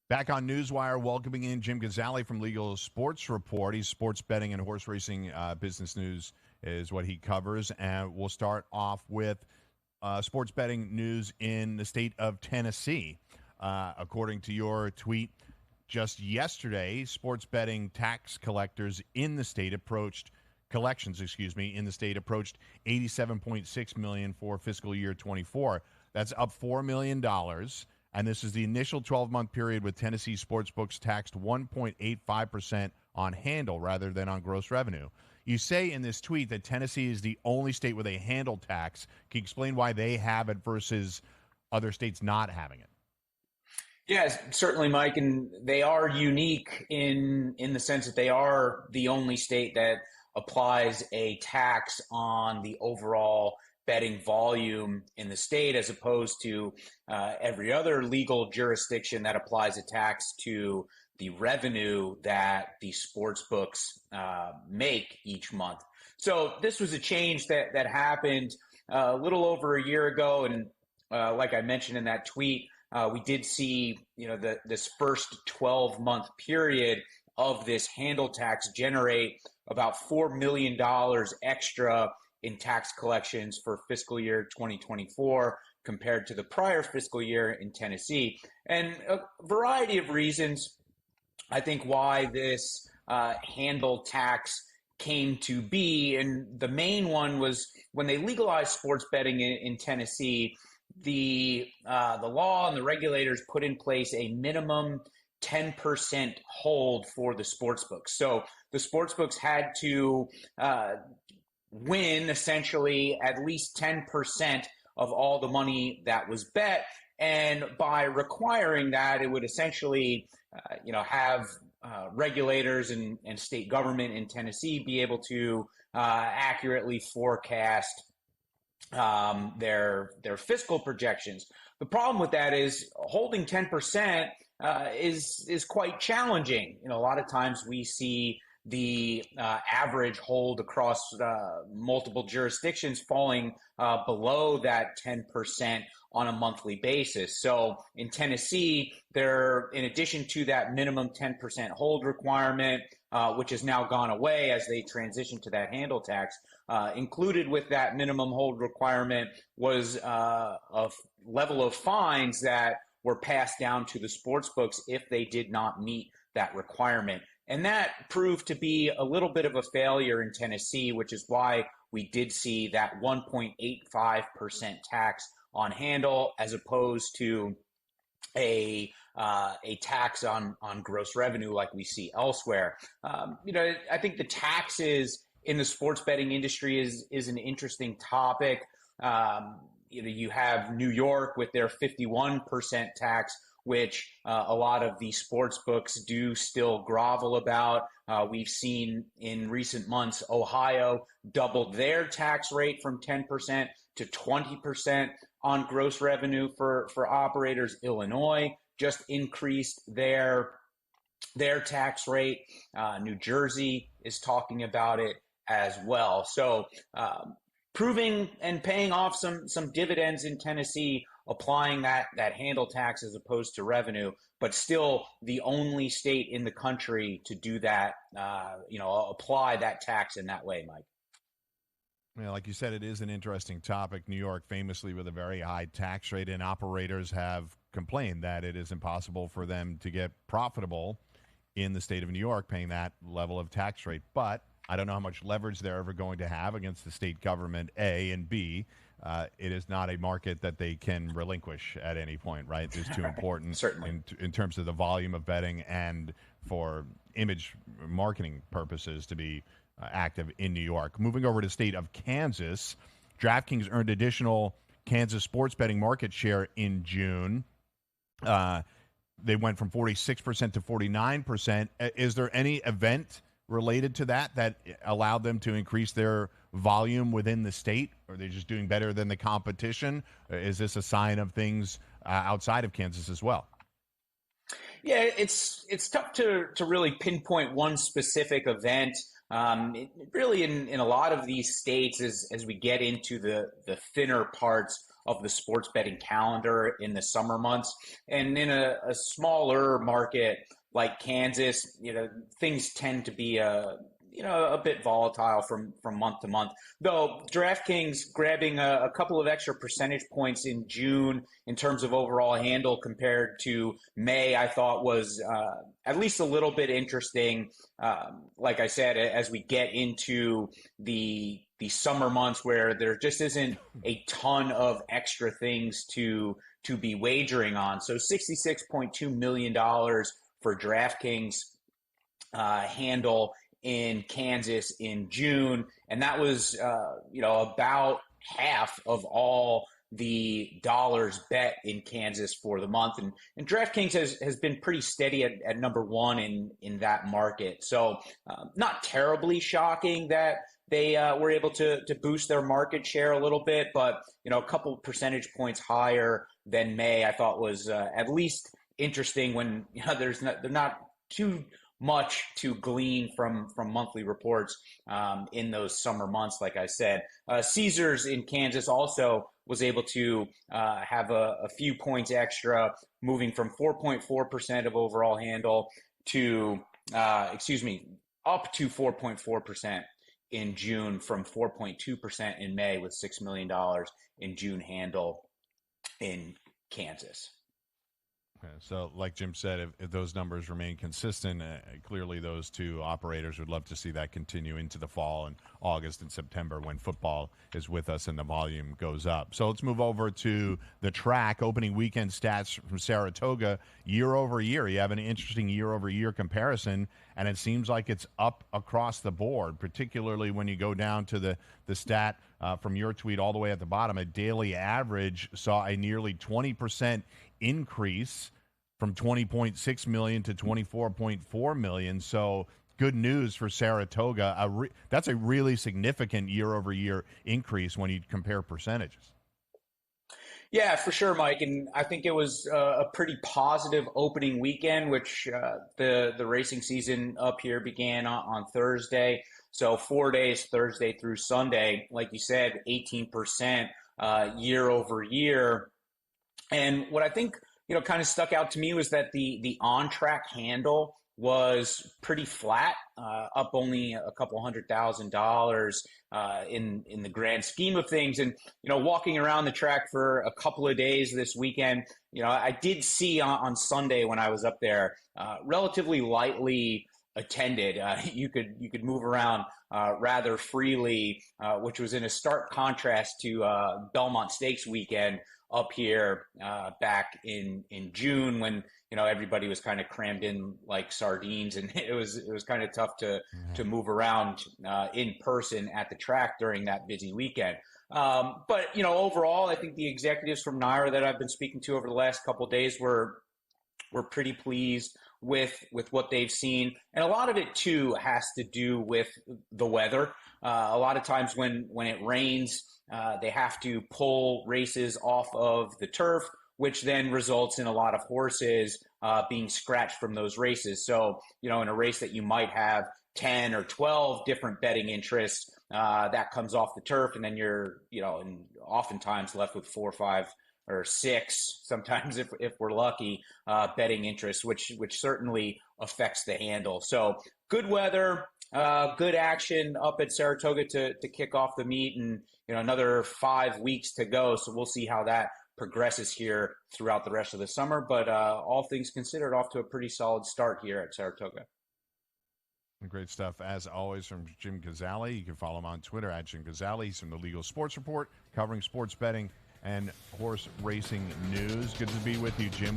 Back on NewsWire, welcoming in Jim Gazzale from Legal Sports Report. He's sports betting and horse racing business news is what he covers. And we'll start off with sports betting news in the state of Tennessee. According to your tweet just yesterday, sports betting tax collectors in the state approached $87.6 million for fiscal year 24. That's up $4 million. And this is the initial 12-month period with Tennessee sportsbooks taxed 1.85% on handle rather than on gross revenue. You say in this tweet that Tennessee is the only state with a handle tax. Can you explain why they have it versus other states not having it? Yes, certainly, Mike, and they are unique in the sense that they are the only state that applies a tax on the overall betting volume in the state, as opposed to every other legal jurisdiction that applies a tax to the revenue that the sports books make each month. So this was a change that happened a little over a year ago, and like I mentioned in that tweet, we did see, this first 12-month period of this handle tax generate about $4 million extra in tax collections for fiscal year 2024 compared to the prior fiscal year in Tennessee. And a variety of reasons, I think, why this handle tax came to be. And the main one was when they legalized sports betting in Tennessee, the law and the regulators put in place a minimum 10% hold for the sports books. So the sports books had to win essentially at least 10% of all the money that was bet. And by requiring that, it would essentially, have regulators and state government in Tennessee be able to accurately forecast their fiscal projections. The problem with that is holding 10% is quite challenging. A lot of times we see the average hold across multiple jurisdictions falling below that 10% on a monthly basis. So in Tennessee, in addition to that minimum 10% hold requirement, which has now gone away as they transition to that handle tax, included with that minimum hold requirement was a level of fines that were passed down to the sports books if they did not meet that requirement. And that proved to be a little bit of a failure in Tennessee, which is why we did see that 1.85% tax on handle as opposed to a tax on gross revenue like we see elsewhere. I think the taxes in the sports betting industry is an interesting topic. You have New York with their 51% tax, which a lot of the sports books do still grovel about. We've seen in recent months, Ohio doubled their tax rate from 10% to 20% on gross revenue for operators. Illinois just increased their tax rate. New Jersey is talking about it as well. So proving and paying off some dividends in Tennessee, applying that handle tax as opposed to revenue, but still the only state in the country to do that, apply that tax in that way, Mike. Yeah, like you said, it is an interesting topic. New York famously with a very high tax rate, and operators have complained that it is impossible for them to get profitable in the state of New York paying that level of tax rate. But I don't know how much leverage they're ever going to have against the state government, A, and B, it is not a market that they can relinquish at any point, right? It's too important in terms of the volume of betting and for image marketing purposes to be active in New York. Moving over to the state of Kansas, DraftKings earned additional Kansas sports betting market share in June. They went from 46% to 49%. Is there any event related to that allowed them to increase their volume within the state? Or are they just doing better than the competition? Is this a sign of things outside of Kansas as well? Yeah, it's tough to really pinpoint one specific event. Really, in a lot of these states, as we get into the thinner parts of the sports betting calendar in the summer months. And in a smaller market like Kansas, things tend to be a bit volatile from month to month. Though DraftKings grabbing a couple of extra percentage points in June in terms of overall handle compared to May, I thought was at least a little bit interesting. Like I said, as we get into the summer months where there just isn't a ton of extra things to be wagering on. So $66.2 million for DraftKings handle in Kansas in June, and that was about half of all the dollars bet in Kansas for the month. And DraftKings has been pretty steady at number one in that market. So not terribly shocking that they were able to boost their market share a little bit, but a couple percentage points higher than May, I thought was at least interesting when they're not too much to glean from monthly reports in those summer months, like I said. Caesars in Kansas also was able to have a few points extra, moving from 4.4% of overall handle to, up to 4.4% in June from 4.2% in May, with $6 million in June handle in Kansas. So, like Jim said, if those numbers remain consistent, clearly those two operators would love to see that continue into the fall and August and September when football is with us and the volume goes up. So let's move over to the track. Opening weekend stats from Saratoga year over year. You have an interesting year over year comparison, and it seems like it's up across the board, particularly when you go down to the stat from your tweet all the way at the bottom. A daily average saw a nearly 20% increase from 20.6 million to 24.4 million. So good news for Saratoga. That's a really significant year-over-year increase when you compare percentages. Yeah, for sure, Mike. And I think it was a pretty positive opening weekend, which the racing season up here began on Thursday. So 4 days, Thursday through Sunday, like you said, 18% year over year. And what I think kind of stuck out to me was that the on-track handle was pretty flat, up only a couple $100,000 in the grand scheme of things. And walking around the track for a couple of days this weekend, I did see on Sunday when I was up there, relatively lightly attended. You could move around rather freely, which was in a stark contrast to Belmont Stakes weekend up here back in June, when everybody was kind of crammed in like sardines, and it was kind of tough to move around in person at the track during that busy weekend. But overall, I think the executives from NYRA that I've been speaking to over the last couple of days were pretty pleased with what they've seen, and a lot of it too has to do with the weather. A lot of times when it rains, they have to pull races off of the turf, which then results in a lot of horses being scratched from those races. So, in a race that you might have 10 or 12 different betting interests, that comes off the turf, and then you're, and oftentimes left with 4 or 5 or 6, sometimes if we're lucky, betting interests, which certainly affects the handle. So good weather, good action up at Saratoga to kick off the meet, and another 5 weeks to go. So we'll see how that progresses here throughout the rest of the summer. But all things considered, off to a pretty solid start here at Saratoga. Great stuff, as always, from Jim Gazzale. You can follow him on Twitter at Jim Gazzale. He's from the Legal Sports Report, covering sports betting and horse racing news. Good to be with you, Jim.